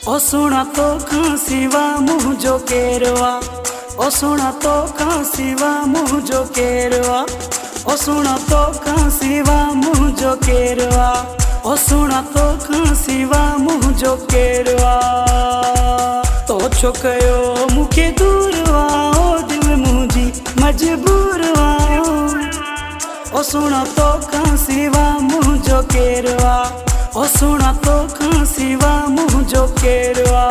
ओ सुना तो खां सिवा मुझो केरवा, ओ सुना तो खां सिवा मुझो केरवा, ओ सुना तो खां सिवा मुझो केरवा, ओ सुना तो खां सिवा मुझो केरवा। तो छो कयो मुखे दूरवा, ओ दिल मुझी मजबूरवा। ओ सुना तो खां सिवा मुझो केरवा, ओ सुना तो खां सिवा मुझो केरवा।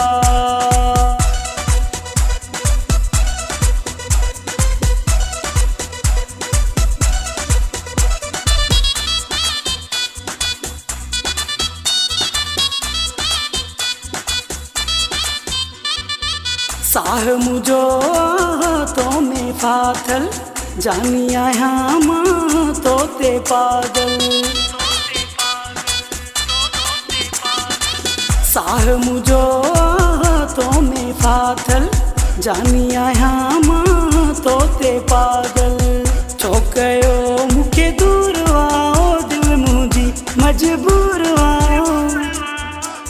साह मुझो तो में फाथल, जानी आया मां तो ते पागल। साह मुझो तो में फाथल, जानी आया मां तो ते पागल। छो कयो मुखे दूरवा, ओ दिल मुझी मजबूरवा।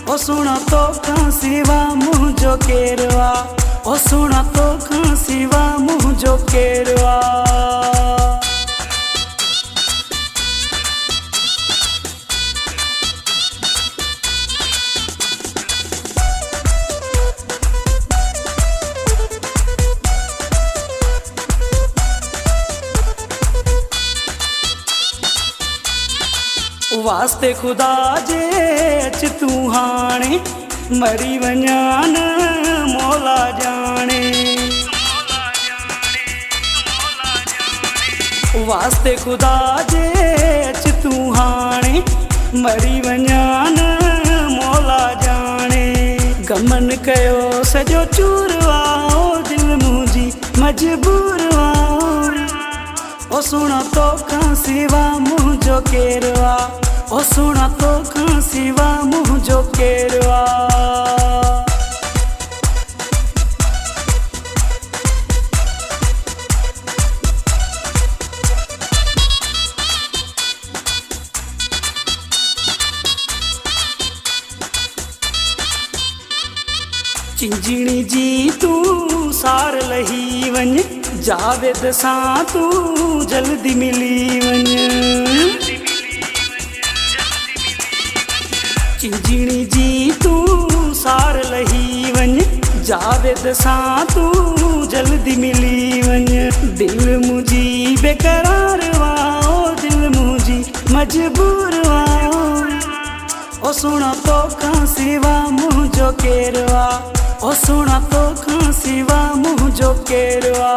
ओ सुना तो खां सिवा मुझो केरवा, ओ सुना तो खां सिवा मुझो केरवा। वास्ते खुदा जे अच तू हाणे, मरी वञा न मौला जाने। वास्ते खुदा जे अच तू हाणे, मरी वञा न मौला जाने। गमन कयो सजो चूरवा, ओ दिल मुझी मजबूरवा। ओ सुना तो खां सिवा मुझो केरवा, ओ सुना तो खां सिवा मुझो केरवा। चिंजणी जी तू सार लही वञ, जावेद सां तू जल्दी मिली वञ। चिंजणी जी तू सार लही वञ, जावेद सां तू जल्दी मिली वञ। दिल मुझी बेकरार वा, ओ दिल मुझी मजबूर वा। ओ सुना तो खां सिवा मुझो केरवा, ओ सुना तो खां सिवा मुझो केरवा।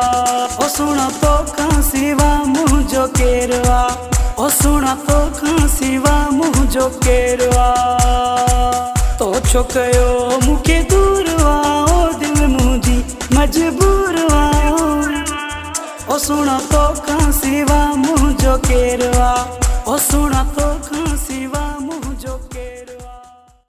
ओ सुना तो खां सिवा मुझो केरवा, ओ सुना तो खां सिवा मुझो केरवा। तो छो कयो मुखे दूरवा, ओ दिल मुझी मजबूरवा। ओ सुना तो खां सिवा मुझो केरवा, ओ सुना तो